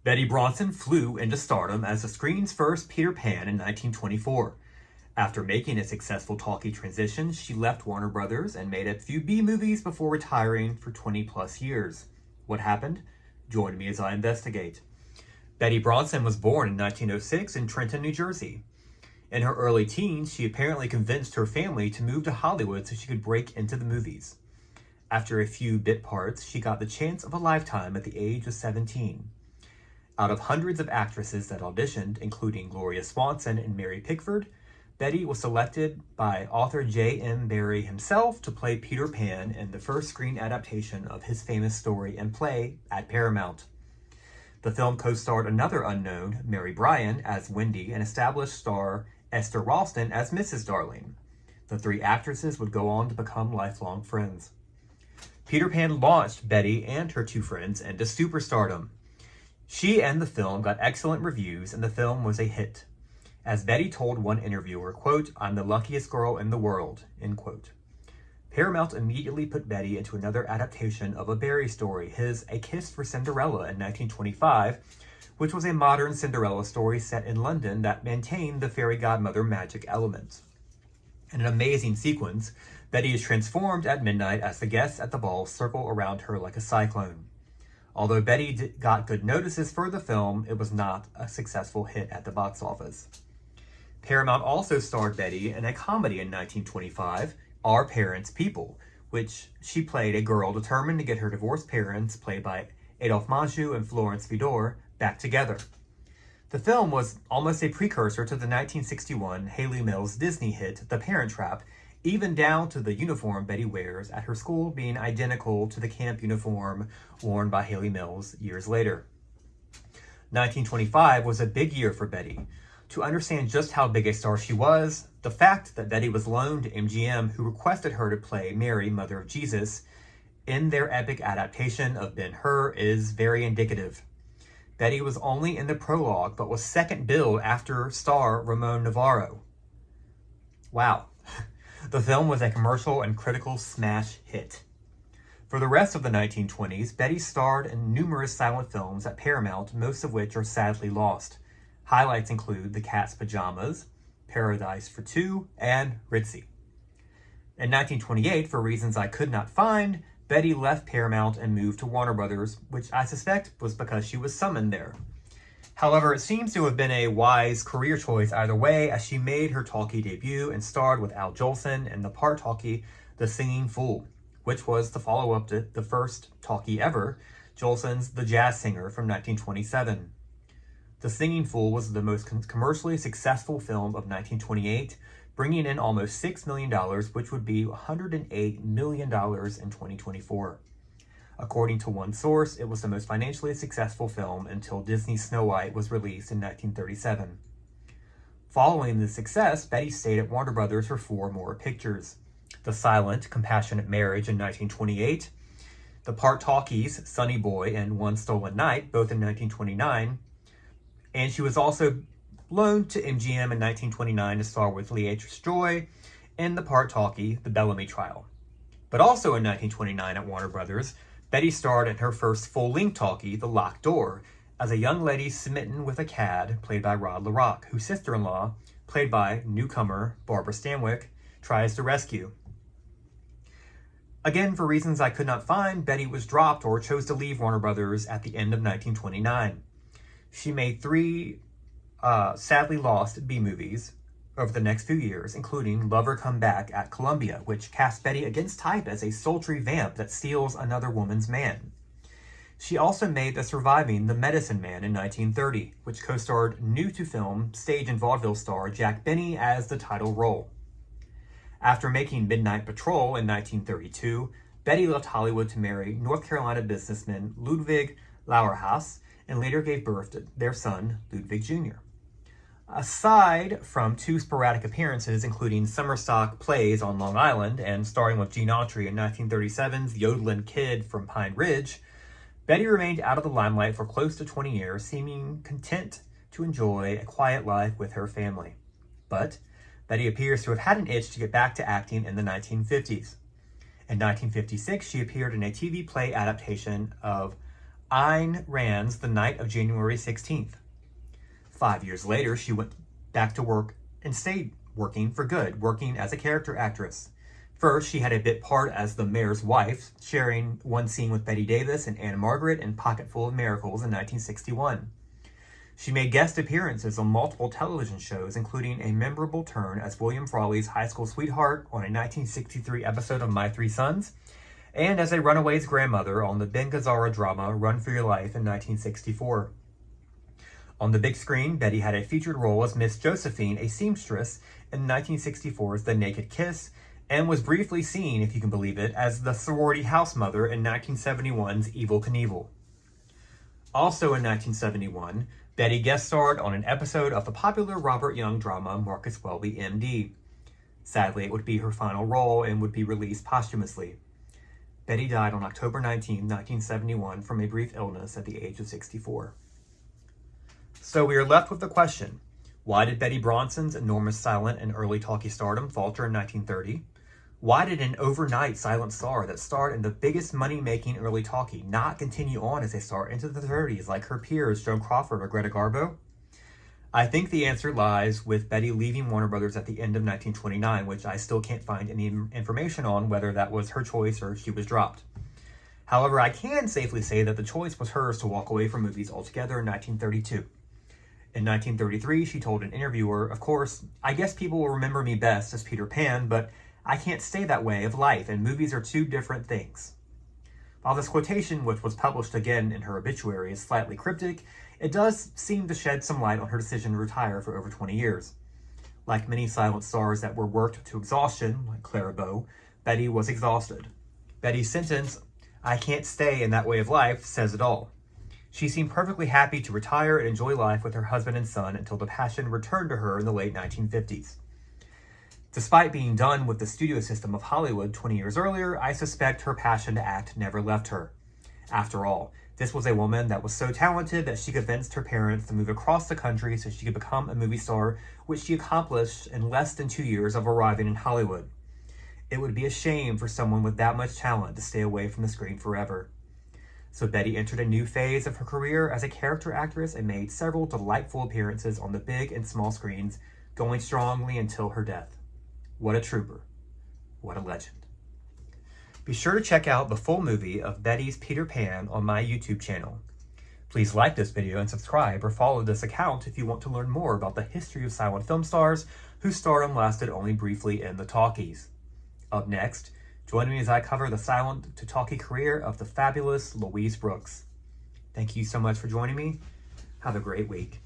Betty Bronson flew into stardom as the screen's first Peter Pan in 1924. After making a successful Talkie transition, she left Warner Brothers and made a few B movies before retiring for 20 plus years. What happened? Join me as I investigate. Betty Bronson was born in 1906 in Trenton, New Jersey. In her early teens, she apparently convinced her family to move to Hollywood so she could break into the movies. After a few bit parts, she got the chance of a lifetime at the age of 17. Out of hundreds of actresses that auditioned, including Gloria Swanson and Mary Pickford, Betty was selected by author J.M. Barrie himself to play Peter Pan in the first screen adaptation of his famous story and play at Paramount. The film co-starred another unknown, Mary Bryan, as Wendy, and established star Esther Ralston as Mrs. Darling. The three actresses would go on to become lifelong friends. Peter Pan launched Betty and her two friends into superstardom. She and the film got excellent reviews, and the film was a hit. As Betty told one interviewer, quote, "I'm the luckiest girl in the world," end quote. Paramount immediately put Betty into another adaptation of a Barrie story, his A Kiss for Cinderella in 1925, which was a modern Cinderella story set in London that maintained the fairy godmother magic element. In an amazing sequence, Betty is transformed at midnight as the guests at the ball circle around her like a cyclone. Although Betty got good notices for the film, it was not a successful hit at the box office. Paramount also starred Betty in a comedy in 1925, Our Parents' People, which she played a girl determined to get her divorced parents, played by Adolphe Menjou and Florence Vidor, back together. The film was almost a precursor to the 1961 Haley Mills Disney hit The Parent Trap, even down to the uniform Betty wears at her school being identical to the camp uniform worn by Haley Mills years later. 1925 was a big year for Betty. To understand just how big a star she was, the fact that Betty was loaned to MGM, who requested her to play Mary, Mother of Jesus, in their epic adaptation of Ben-Hur is very indicative. Betty was only in the prologue, but was second billed after star Ramon Navarro. Wow. The film was a commercial and critical smash hit. For the rest of the 1920s, Betty starred in numerous silent films at Paramount, most of which are sadly lost. Highlights include The Cat's Pajamas, Paradise for Two, and Ritzy. In 1928, for reasons I could not find, Betty left Paramount and moved to Warner Brothers, which I suspect was because she was summoned there. However, it seems to have been a wise career choice either way, as she made her Talkie debut and starred with Al Jolson in the part Talkie, The Singing Fool, which was the follow-up to the first Talkie ever, Jolson's The Jazz Singer from 1927. The Singing Fool was the most commercially successful film of 1928, bringing in almost $6 million, which would be $108 million in 2024. According to one source, it was the most financially successful film until Disney's Snow White was released in 1937. Following the success, Betty stayed at Warner Brothers for 4 more pictures. The silent, compassionate marriage in 1928, the part Talkies, Sonny Boy, and One Stolen Night, both in 1929, and she was also loaned to MGM in 1929 to star with Leatrice Joy in the part Talkie, The Bellamy Trial. But also in 1929 at Warner Brothers, Betty starred in her first full-length Talkie, The Locked Door, as a young lady smitten with a cad, played by Rod LaRock, whose sister-in-law, played by newcomer Barbara Stanwyck, tries to rescue. Again, for reasons I could not find, Betty was dropped or chose to leave Warner Brothers at the end of 1929. She made 3 sadly lost B-movies over the next few years, including Lover Come Back at Columbia, which cast Betty against type as a sultry vamp that steals another woman's man. She also made The Surviving the Medicine Man in 1930, which co-starred new-to-film stage and vaudeville star Jack Benny as the title role. After making Midnight Patrol in 1932, Betty left Hollywood to marry North Carolina businessman Ludwig Lauerhaus and later gave birth to their son, Ludwig Jr. Aside from 2 sporadic appearances, including summer stock plays on Long Island and starring with Gene Autry in 1937's Yodelin' Kid from Pine Ridge, Betty remained out of the limelight for close to 20 years, seeming content to enjoy a quiet life with her family. But Betty appears to have had an itch to get back to acting in the 1950s. In 1956, she appeared in a TV play adaptation of Ayn Rand's The Night of January 16th. 5 years later, she went back to work and stayed working for good, working as a character actress. First, she had a bit part as the mayor's wife, sharing one scene with Bette Davis and Anne Margaret in Pocketful of Miracles in 1961. She made guest appearances on multiple television shows, including a memorable turn as William Frawley's high school sweetheart on a 1963 episode of My Three Sons, and as a runaway's grandmother on the Ben Gazzara drama Run for Your Life in 1964. On the big screen, Bette had a featured role as Miss Josephine, a seamstress, in 1964's The Naked Kiss, and was briefly seen, if you can believe it, as the sorority house mother in 1971's Evel Knievel. Also in 1971, Bette guest starred on an episode of the popular Robert Young drama Marcus Welby, M.D. Sadly, it would be her final role and would be released posthumously. Bette died on October 19, 1971 from a brief illness at the age of 64. So we are left with the question, why did Betty Bronson's enormous silent and early talkie stardom falter in 1930? Why did an overnight silent star that starred in the biggest money-making early talkie not continue on as a star into the 30s like her peers Joan Crawford or Greta Garbo? I think the answer lies with Bette leaving Warner Brothers at the end of 1929, which I still can't find any information on whether that was her choice or she was dropped. However, I can safely say that the choice was hers to walk away from movies altogether in 1932. In 1933, she told an interviewer, "Of course, I guess people will remember me best as Peter Pan, but I can't stay that way of life, and movies are two different things." While this quotation, which was published again in her obituary, is slightly cryptic, it does seem to shed some light on her decision to retire for over 20 years. Like many silent stars that were worked to exhaustion, like Clara Bow, Bette was exhausted. Betty's sentence, "I can't stay in that way of life," says it all. She seemed perfectly happy to retire and enjoy life with her husband and son until the passion returned to her in the late 1950s. Despite being done with the studio system of Hollywood 20 years earlier, I suspect her passion to act never left her. After all, this was a woman that was so talented that she convinced her parents to move across the country so she could become a movie star, which she accomplished in less than 2 years of arriving in Hollywood. It would be a shame for someone with that much talent to stay away from the screen forever. So Bette entered a new phase of her career as a character actress and made several delightful appearances on the big and small screens, going strongly until her death. What a trooper. What a legend. Be sure to check out the full movie of Betty's Peter Pan on my YouTube channel. Please like this video and subscribe or follow this account if you want to learn more about the history of silent film stars whose stardom lasted only briefly in the talkies. Up next, join me as I cover the silent to talkie career of the fabulous Louise Brooks. Thank you so much for joining me. Have a great week.